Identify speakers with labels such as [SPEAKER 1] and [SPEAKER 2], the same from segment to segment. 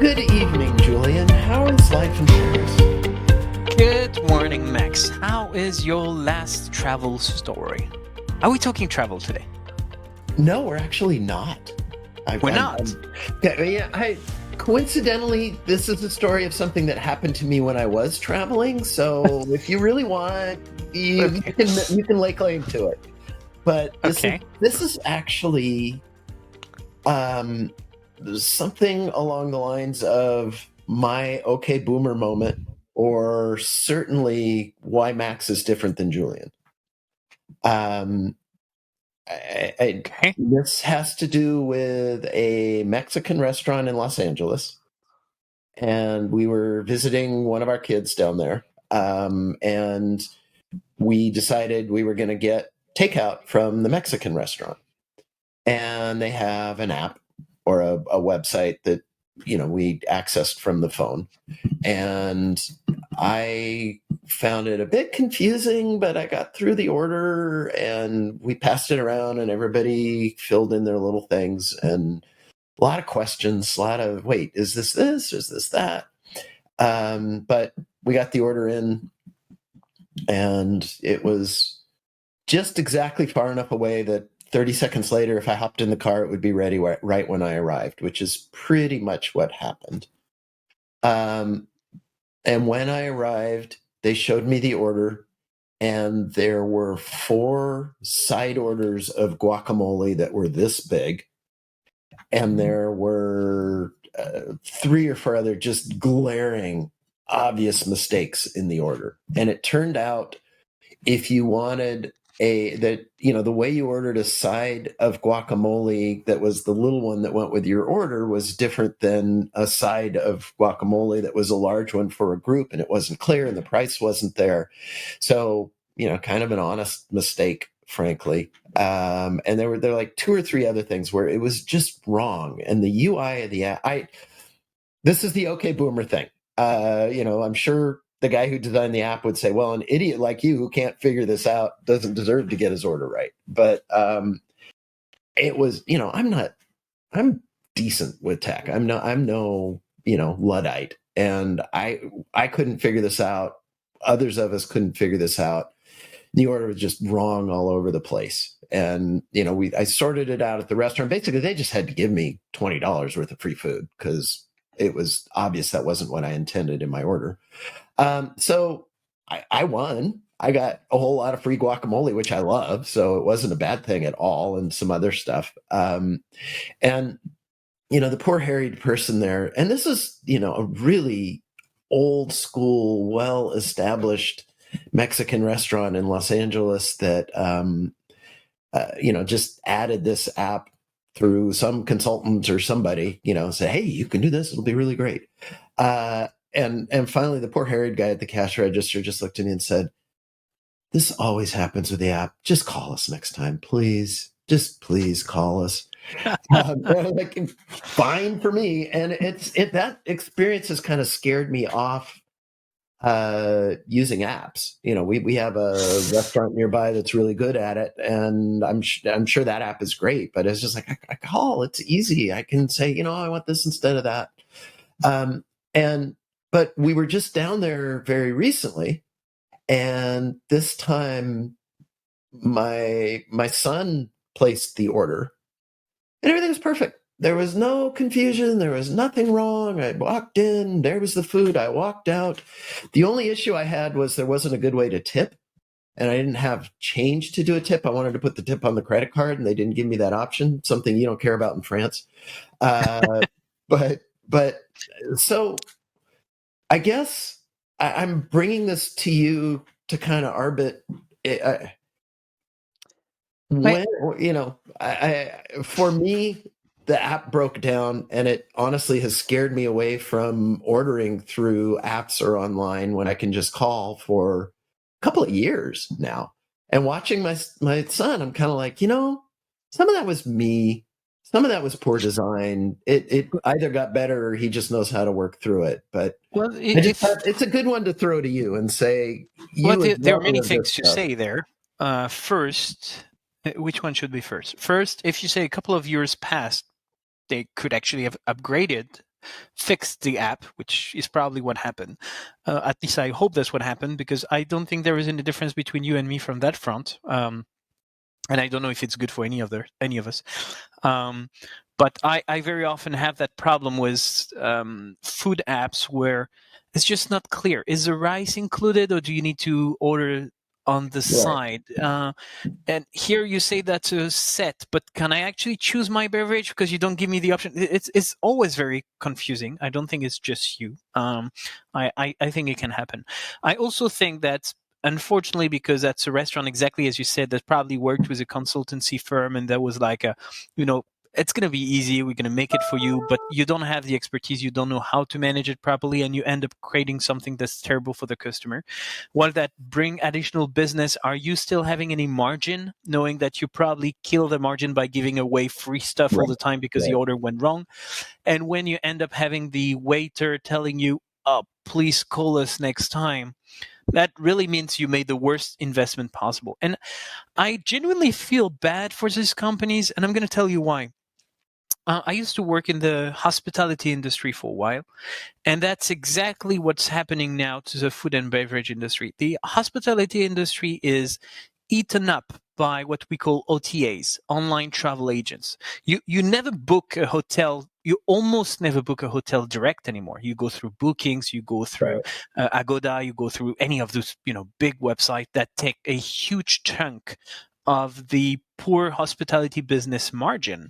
[SPEAKER 1] Good evening, Julien. How is life in Paris?
[SPEAKER 2] Good morning, Max. How is your last travel story? Are we talking travel today?
[SPEAKER 1] No, we're actually not.
[SPEAKER 2] We're not.
[SPEAKER 1] Coincidentally, this is a story of something that happened to me when I was traveling. So, if you really want, you can lay claim to it. But this is actually something along the lines of my okay boomer moment, or certainly why Max is different than Julien. This has to do with a Mexican restaurant in Los Angeles, and we were visiting one of our kids down there, and we decided we were going to get takeout from the Mexican restaurant. And they have an app or a website that we accessed from the phone, and I found it a bit confusing, but I got through the order and we passed it around and everybody filled in their little things, and a lot of questions, a lot of, wait, is this, is this that? But we got the order in, and it was just exactly far enough away that 30 seconds later, if I hopped in the car, it would be ready right when I arrived, which is pretty much what happened. And when I arrived, they showed me the order, and there were 4 side orders of guacamole that were this big. And there were 3 or 4 other just glaring, obvious mistakes in the order. And it turned out, if you wanted the way you ordered a side of guacamole that was the little one that went with your order was different than a side of guacamole that was a large one for a group, and it wasn't clear and the price wasn't there. So, kind of an honest mistake, frankly. And there were like 2 or 3 other things where it was just wrong. And the UI of the app, this is the okay boomer thing. I'm sure the guy who designed the app would say, well, an idiot like you who can't figure this out doesn't deserve to get his order right. But it was, I'm decent with tech. I'm no, Luddite. And I couldn't figure this out. Others of us couldn't figure this out. The order was just wrong all over the place. And, I sorted it out at the restaurant. Basically, they just had to give me $20 worth of free food because it was obvious that wasn't what I intended in my order. So I won. I got a whole lot of free guacamole, which I love. So it wasn't a bad thing at all, and some other stuff. And, the poor harried person there, and this is, a really old school, well-established Mexican restaurant in Los Angeles that, just added this app through some consultant or somebody, say, hey, you can do this. It'll be really great. And finally, the poor harried guy at the cash register just looked at me and said, this always happens with the app. Just call us next time, please. Just please call us. Like, fine for me. And that experience has kind of scared me off using apps. We have a restaurant nearby that's really good at it, and I'm sure that app is great. But it's just like, I call. It's easy. I can say, I want this instead of that. But we were just down there very recently, and this time my son placed the order, and everything was perfect. There was no confusion. There was nothing wrong. I walked in. There was the food. I walked out. The only issue I had was there wasn't a good way to tip, and I didn't have change to do a tip. I wanted to put the tip on the credit card, and they didn't give me that option, something you don't care about in France. But so I guess I'm bringing this to you to kind of arbit. For me, the app broke down, and it honestly has scared me away from ordering through apps or online when I can just call for a couple of years now. And watching my son, I'm kind of like, some of that was me. Some of that was poor design. It either got better or he just knows how to work through it. But it's a good one to throw to you and say,
[SPEAKER 2] there are many things to say there. First, which one should be first? First, if you say a couple of years past, they could actually have upgraded fixed the app, which is probably what happened. At least I hope that's what happened, because I don't think there is any difference between you and me from that front. And I don't know if it's good for any of us. But I very often have that problem with food apps where it's just not clear. Is the rice included, or do you need to order on the side? And here you say that's a set, but can I actually choose my beverage because you don't give me the option? It's always very confusing. I don't think it's just you. I think it can happen. I also think that, unfortunately, because that's a restaurant, exactly as you said, that probably worked with a consultancy firm, and that was like a, it's going to be easy. We're going to make it for you, but you don't have the expertise. You don't know how to manage it properly, and you end up creating something that's terrible for the customer. While that bring additional business, are you still having any margin, knowing that you probably kill the margin by giving away free stuff all the time because the order went wrong? And when you end up having the waiter telling you, "Oh, please call us next time," that really means you made the worst investment possible. And I genuinely feel bad for these companies, and I'm going to tell you why. I used to work in the hospitality industry for a while, and that's exactly what's happening now to the food and beverage industry. The hospitality industry is eaten up by what we call OTAs, online travel agents. You never book a hotel. You almost never book a hotel direct anymore. You go through bookings, you go through Agoda, you go through any of those big websites that take a huge chunk of the poor hospitality business margin,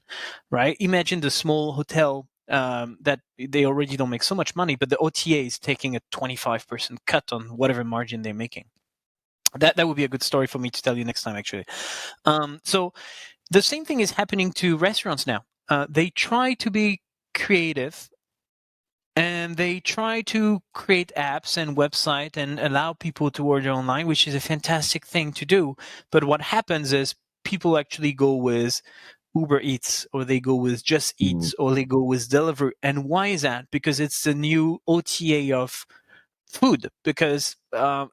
[SPEAKER 2] right? Imagine the small hotel that they already don't make so much money, but the OTA is taking a 25% cut on whatever margin they're making. That would be a good story for me to tell you next time, actually. So the same thing is happening to restaurants now. They try to be creative, and they try to create apps and website and allow people to order online, which is a fantastic thing to do. But what happens is people actually go with Uber Eats, or they go with Just Eat, or they go with Deliveroo. And why is that? Because it's the new OTA of food, because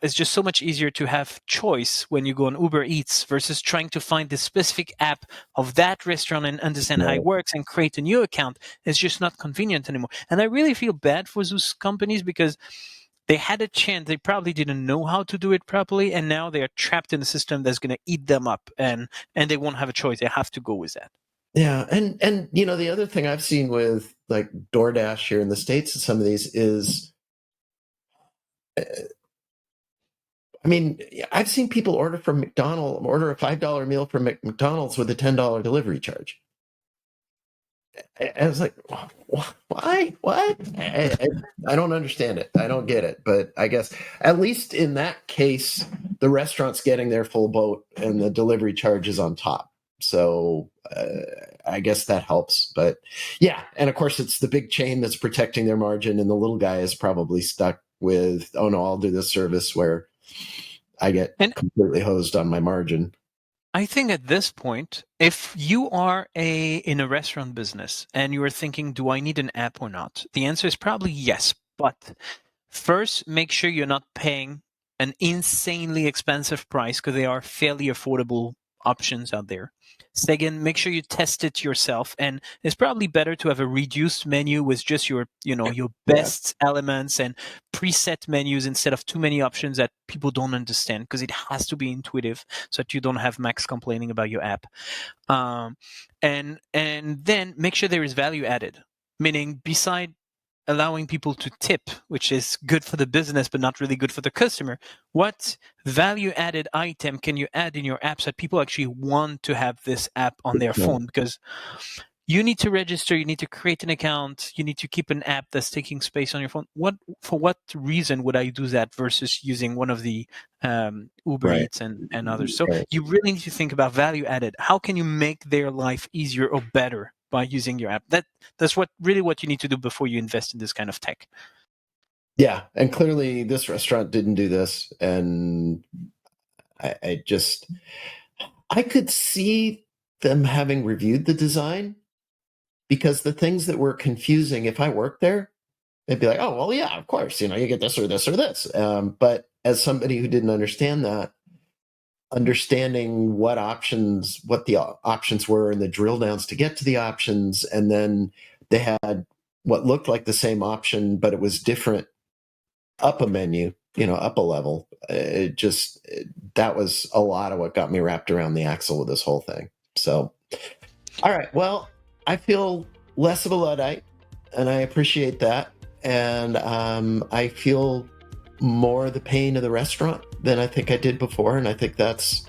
[SPEAKER 2] it's just so much easier to have choice when you go on Uber Eats versus trying to find the specific app of that restaurant and understand how it works and create a new account. It's just not convenient anymore. And I really feel bad for those companies, because they had a chance. They probably didn't know how to do it properly, and now they are trapped in a system that's going to eat them up, and they won't have a choice. They have to go with that.
[SPEAKER 1] Yeah, and the other thing I've seen with like DoorDash here in the States and some of these is, I mean, I've seen people order a $5 meal from McDonald's with a $10 delivery charge. I was like, why? What? I don't understand it. I don't get it. But I guess at least in that case, the restaurant's getting their full boat and the delivery charge is on top. So I guess that helps. But yeah, and of course, it's the big chain that's protecting their margin, and the little guy is probably stuck with, oh no, I'll do this service where I get completely hosed on my margin.
[SPEAKER 2] I think at this point, if you are in a restaurant business and you are thinking, do I need an app or not? The answer is probably yes. But first, make sure you're not paying an insanely expensive price, because they are fairly affordable options out there. Second, make sure you test it yourself, and it's probably better to have a reduced menu with just your best elements and preset menus instead of too many options that people don't understand, because it has to be intuitive so that you don't have Max complaining about your app. And then make sure there is value added, meaning beside allowing people to tip, which is good for the business but not really good for the customer, what value added item can you add in your app so that people actually want to have this app on their phone? Because you need to register, you need to create an account, you need to keep an app that's taking space on your phone. For what reason would I do that versus using one of the Uber Eats and others? So you really need to think about value added. How can you make their life easier or better by using your app? That's what you need to do before you invest in this kind of tech.
[SPEAKER 1] Yeah, and clearly this restaurant didn't do this, and I could see them having reviewed the design, because the things that were confusing, if I worked there, they'd be like, oh, well, yeah, of course, you get this or this or this. But as somebody who didn't understand that, understanding what the options were and the drill downs to get to the options, and then they had what looked like the same option, but it was different up a menu, up a level. That was a lot of what got me wrapped around the axle with this whole thing. So, all right. Well, I feel less of a Luddite, and I appreciate that. And I feel more the pain of the restaurant than I think I did before. And I think that's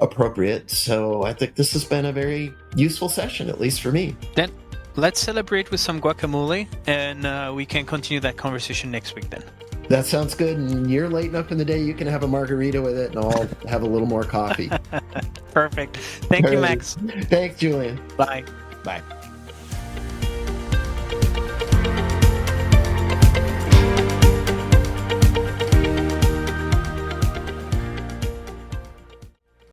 [SPEAKER 1] appropriate. So I think this has been a very useful session, at least for me.
[SPEAKER 2] Then let's celebrate with some guacamole, and we can continue that conversation next week then.
[SPEAKER 1] That sounds good. And you're late enough in the day, you can have a margarita with it, and I'll have a little more coffee.
[SPEAKER 2] Perfect. Thank you, Max.
[SPEAKER 1] Thanks, Julien.
[SPEAKER 2] Bye. Bye.